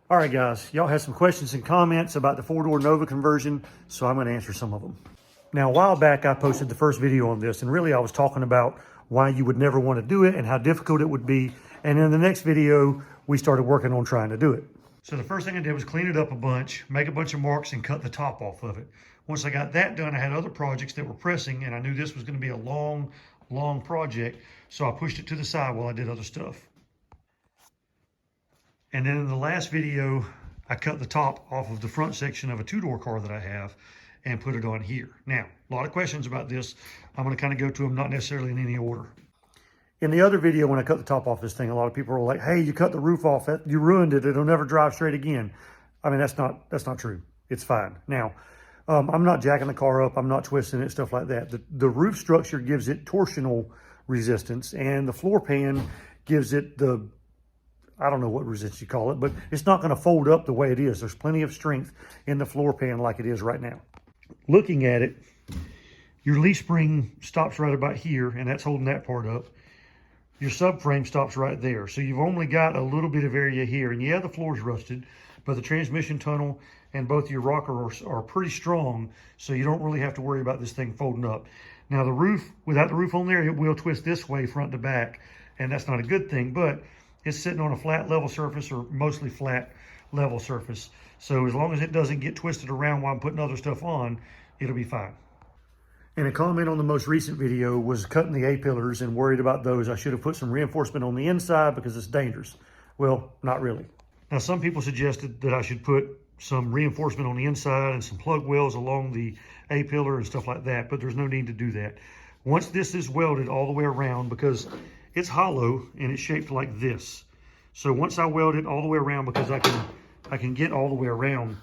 All right, guys, y'all had some questions and comments about the four-door Nova conversion, so I'm going to answer some of them. Now, a while back, I posted the first video on this, and really I was talking about why you would never want to do it and how difficult it would be. And in the next video, we started working on trying to do it. So the first thing I did was clean it up a bunch, make a bunch of marks, and cut the top off of it. Once I got that done, I had other projects that were pressing, and I knew this was going to be a long project, so I pushed it to the side while I did other stuff. And then in the last video, I cut the top off of the front section of a two-door car that I have and put it on here. Now, a lot of questions about this. I'm going to kind of go to them not necessarily in any order. In the other video, when I cut the top off this thing, a lot of people were like, hey, you cut the roof off, you ruined it, it'll never drive straight again. I mean, that's not true. It's fine. Now, I'm not jacking the car up, I'm not twisting it, stuff like that. The roof structure gives it torsional resistance, and the floor pan gives it the, I don't know what resistance you call it, but it's not going to fold up the way it is. There's plenty of strength in the floor pan like it is right now. Looking at it, your leaf spring stops right about here, and that's holding that part up. Your subframe stops right there. So you've only got a little bit of area here. And yeah, the floor's rusted, but the transmission tunnel and both your rocker are pretty strong, so you don't really have to worry about this thing folding up. Now the roof, without the roof on there, it will twist this way front to back, and that's not a good thing, but it's sitting on a flat level surface, or mostly flat level surface. So as long as it doesn't get twisted around while I'm putting other stuff on, it'll be fine. And a comment on the most recent video was cutting the A-pillars and worried about those. I should have put some reinforcement on the inside because it's dangerous. Well, not really. Now, some people suggested that I should put some reinforcement on the inside and some plug wells along the A-pillar and stuff like that, but there's no need to do that. Once this is welded all the way around, because it's hollow and it's shaped like this. So once I weld it all the way around, because I can get all the way around,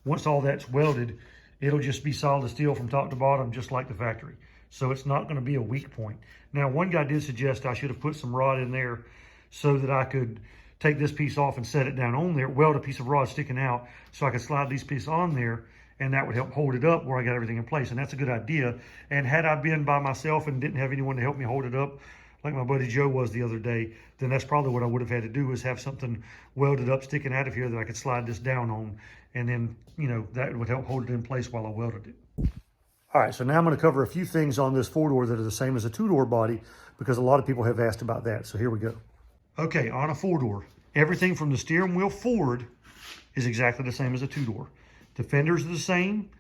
once all that's welded, it'll just be solid steel from top to bottom, just like the factory. So it's not going to be a weak point. Now, one guy did suggest I should have put some rod in there so that I could take this piece off and set it down on there, weld a piece of rod sticking out so I could slide these pieces on there, and that would help hold it up where I got everything in place. And that's a good idea. And had I been by myself and didn't have anyone to help me hold it up, like my buddy Joe was the other day, then that's probably what I would have had to do, is have something welded up sticking out of here that I could slide this down on. And then, you know, that would help hold it in place while I welded it. All right, so now I'm going to cover a few things on this four-door that are the same as a two-door body, because a lot of people have asked about that. So here we go. Okay, on a four-door, everything from the steering wheel forward is exactly the same as a two-door. The fenders are the same,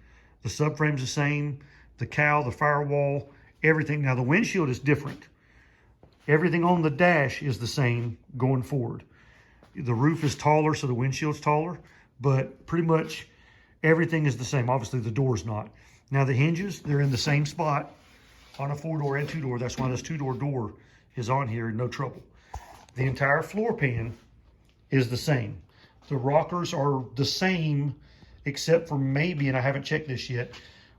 the subframe's the same, the cowl, the firewall, everything. Now the windshield is different. Everything on the dash is the same going forward. The roof is taller, so the windshield's taller, but pretty much everything is the same. Obviously the door's not. Now the hinges, they're in the same spot on a four-door and two-door. That's why this two-door door is on here, no trouble. The entire floor pan is the same. The rockers are the same, except for maybe, and I haven't checked this yet,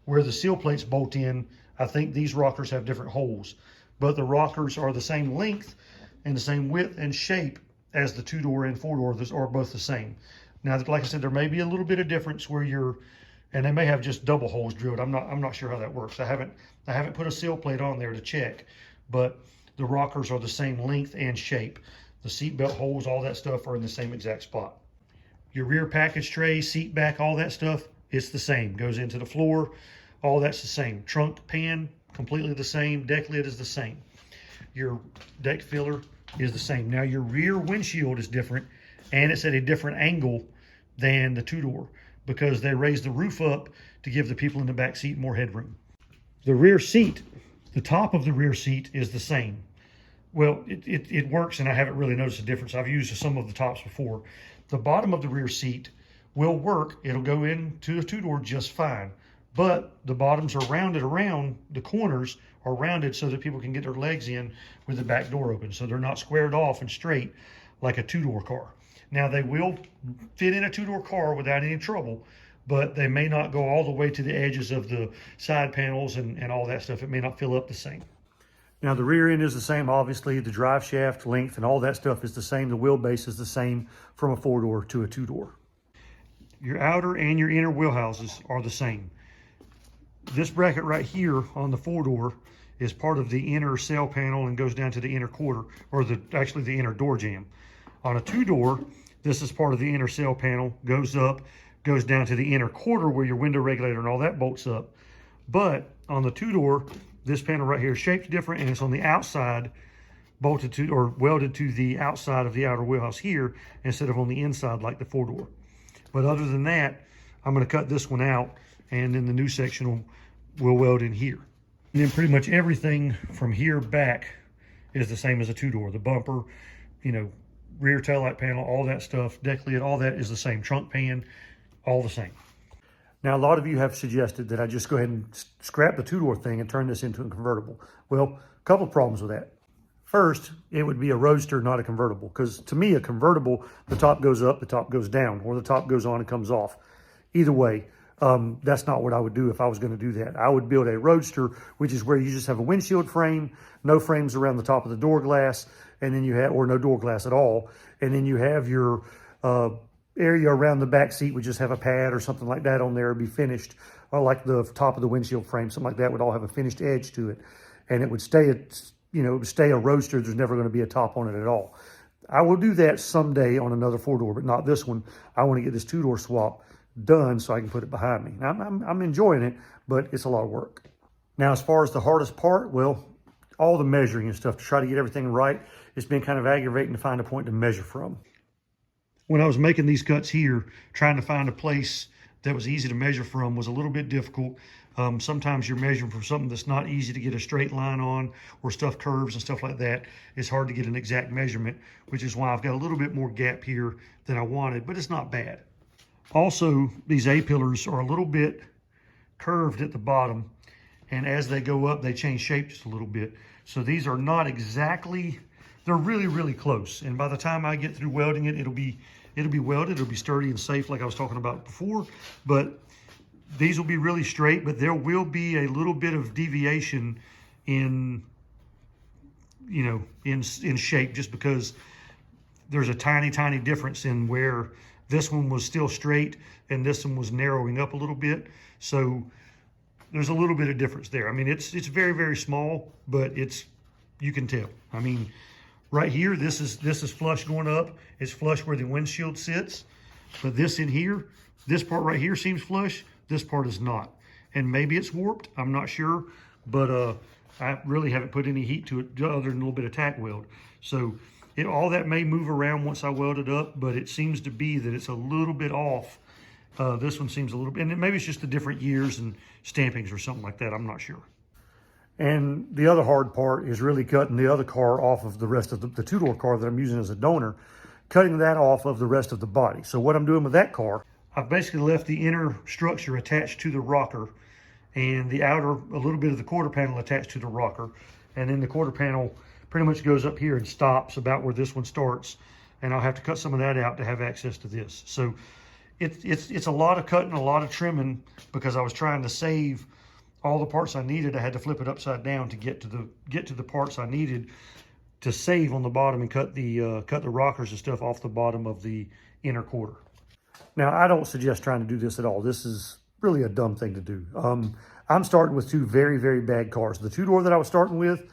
where the seal plates bolt in. I think these rockers have different holes, but the rockers are the same length and the same width and shape as the two-door and four-door. Those are both the same. Now, like I said, there may be a little bit of difference where and they may have just double holes drilled. I'm not sure how that works. I haven't put a seal plate on there to check, but the rockers are the same length and shape. The seat belt holes, all that stuff are in the same exact spot. Your rear package tray, seat back, all that stuff, it's the same. Goes into the floor, all that's the same. Trunk pan, completely the same. Deck lid is the same. Your deck filler is the same. Now your rear windshield is different, and it's at a different angle than the two-door because they raised the roof up to give the people in the back seat more headroom. The rear seat, the top of the rear seat is the same. Well, it works, and I haven't really noticed a difference. I've used some of the tops before. The bottom of the rear seat will work. It'll go into a two-door just fine. But the bottoms are rounded around, the corners are rounded so that people can get their legs in with the back door open. So they're not squared off and straight like a two-door car. Now they will fit in a two-door car without any trouble, but they may not go all the way to the edges of the side panels and all that stuff. It may not fill up the same. Now the rear end is the same, obviously. The drive shaft length and all that stuff is the same. The wheelbase is the same from a four-door to a two-door. Your outer and your inner wheel houses are the same. This bracket right here on the four-door is part of the inner sail panel and goes down to the inner quarter, or actually the inner door jamb. On a two-door, This is part of the inner sail panel, goes up, goes down to the inner quarter where your window regulator and all that bolts up. But on the two-door, this panel right here is shaped different, and it's on the outside, bolted to or welded to the outside of the outer wheelhouse here instead of on the inside like the four-door. But other than that, I'm going to cut this one out, and then the new section will weld in here. And then pretty much everything from here back is the same as a two-door. The bumper, you know, rear taillight panel, all that stuff, deck lid, all that is the same. Trunk pan, all the same. Now, a lot of you have suggested that I just go ahead and scrap the two-door thing and turn this into a convertible. Well, a couple of problems with that. First, it would be a roadster, not a convertible, because to me, a convertible, the top goes up, the top goes down, or the top goes on and comes off. Either way, that's not what I would do if I was going to do that. I would build a roadster, which is where you just have a windshield frame, no frames around the top of the door glass, and then you have, or no door glass at all, and then you have your area around the back seat would just have a pad or something like that on there, be finished, or like the top of the windshield frame, something like that would all have a finished edge to it, and it would stay it would stay a roadster. There's never going to be a top on it at all. I will do that someday on another four-door, but not this one. I want to get this two-door swap done so I can put it behind me. Now, I'm enjoying it, but it's a lot of work. Now, as far as the hardest part, well, all the measuring and stuff to try to get everything right, it's been kind of aggravating to find a point to measure from. When I was making these cuts here, trying to find a place that was easy to measure from was a little bit difficult. Sometimes you're measuring from something that's not easy to get a straight line on, or stuff curves and stuff like that. It's hard to get an exact measurement, which is why I've got a little bit more gap here than I wanted, but it's not bad. Also, these A-pillars are a little bit curved at the bottom, and as they go up, they change shape just a little bit. So these are not exactly, they're really, really close. And by the time I get through welding it, it'll be welded, it'll be sturdy and safe like I was talking about before, but these will be really straight, but there will be a little bit of deviation in, in shape, just because there's a tiny, tiny difference in where this one was still straight and this one was narrowing up a little bit. So there's a little bit of difference there. I mean, it's very, very small, but you can tell. I mean, right here, this is flush going up. It's flush where the windshield sits, but this in here, this part right here seems flush. This part is not, and maybe it's warped. I'm not sure, but I really haven't put any heat to it other than a little bit of tack weld. So all that may move around once I weld it up, but it seems to be that it's a little bit off. This one seems a little bit, and maybe it's just the different years and stampings or something like that. I'm not sure. And the other hard part is really cutting the other car off of the rest of the two-door car that I'm using as a donor, cutting that off of the rest of the body. So what I'm doing with that car, I've basically left the inner structure attached to the rocker, and the outer, a little bit of the quarter panel attached to the rocker. And then the quarter panel pretty much goes up here and stops about where this one starts. And I'll have to cut some of that out to have access to this. So it's a lot of cutting, a lot of trimming, because I was trying to save all the parts I needed. I had to flip it upside down to get to the parts I needed to save on the bottom and cut the rockers and stuff off the bottom of the inner quarter. Now, I don't suggest trying to do this at all. This is really a dumb thing to do. I'm starting with two very, very bad cars. The two-door that I was starting with,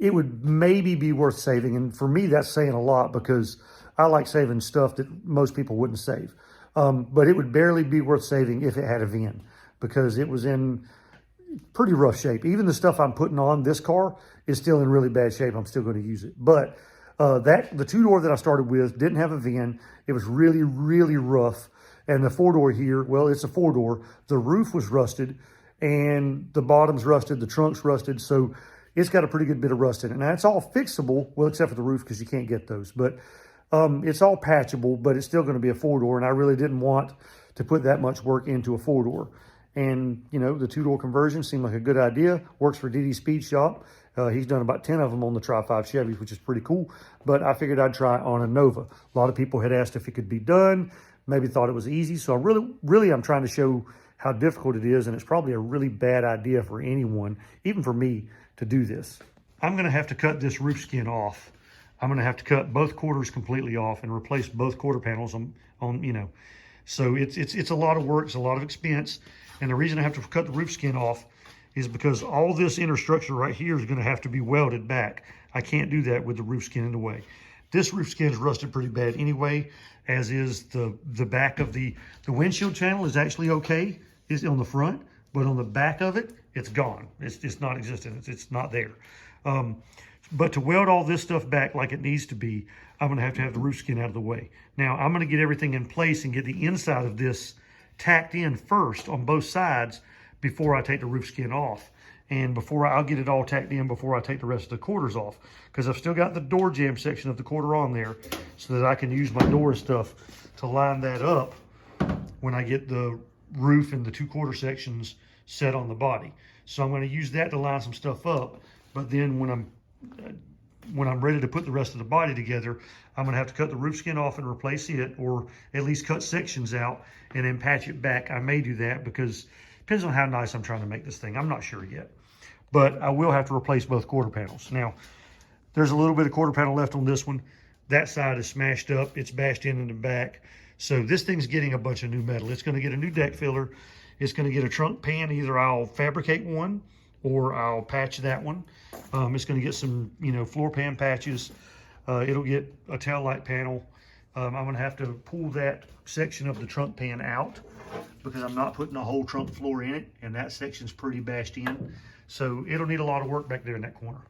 it would maybe be worth saving. And for me, that's saying a lot, because I like saving stuff that most people wouldn't save. But it would barely be worth saving if it had a VIN, because it was in pretty rough shape. Even the stuff I'm putting on this car is still in really bad shape. I'm still going to use it. But the two-door that I started with didn't have a VIN. It was really, really rough. And the four-door here, well, it's a four-door. The roof was rusted, and the bottom's rusted, the trunk's rusted. So it's got a pretty good bit of rust in it. Now, it's all fixable, well, except for the roof, because you can't get those. But it's all patchable, but it's still going to be a four-door. And I really didn't want to put that much work into a four-door. And, the two-door conversion seemed like a good idea. Works for DD Speed Shop. He's done about 10 of them on the Tri-5 Chevy, which is pretty cool. But I figured I'd try on a Nova. A lot of people had asked if it could be done, maybe thought it was easy. So I'm trying to show how difficult it is. And it's probably a really bad idea for anyone, even for me, to do this. I'm going to have to cut this roof skin off. I'm going to have to cut both quarters completely off and replace both quarter panels on. So it's a lot of work. It's a lot of expense. And the reason I have to cut the roof skin off is because all this inner structure right here is going to have to be welded back. I can't do that with the roof skin in the way. This roof skin's rusted pretty bad anyway, as is the back of the windshield channel is actually okay. It's on the front, but on the back of it, it's gone. It's not existent. It's not there. But to weld all this stuff back like it needs to be, I'm gonna have to have the roof skin out of the way. Now, I'm gonna get everything in place and get the inside of this tacked in first on both sides before I take the roof skin off. And I'll get it all tacked in before I take the rest of the quarters off, because I've still got the door jamb section of the quarter on there so that I can use my door stuff to line that up when I get the roof and the 2 quarter sections set on the body. So I'm going to use that to line some stuff up, but then when I'm ready to put the rest of the body together, I'm going to have to cut the roof skin off and replace it, or at least cut sections out and then patch it back. I may do that because it depends on how nice I'm trying to make this thing. I'm not sure yet, but I will have to replace both quarter panels. Now, there's a little bit of quarter panel left on this one. That side is smashed up. It's bashed in the back. So this thing's getting a bunch of new metal. It's going to get a new deck filler. It's going to get a trunk pan. Either I'll fabricate one or I'll patch that one. It's going to get some, floor pan patches. It'll get a tail light panel. I'm going to have to pull that section of the trunk pan out because I'm not putting a whole trunk floor in it, and that section's pretty bashed in. So it'll need a lot of work back there in that corner.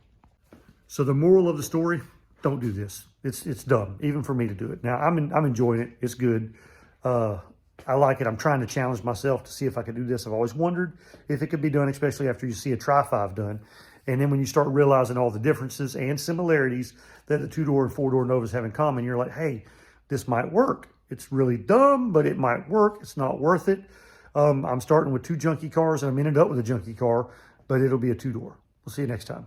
So the moral of the story, don't do this. It's dumb, even for me to do it. Now, I'm enjoying it. It's good. I like it. I'm trying to challenge myself to see if I can do this. I've always wondered if it could be done, especially after you see a Tri-5 done. And then when you start realizing all the differences and similarities that the 2-door and 4-door Novas have in common, you're like, hey, this might work. It's really dumb, but it might work. It's not worth it. I'm starting with 2 junky cars, and I'm ended up with a junky car, but it'll be a 2-door. We'll see you next time.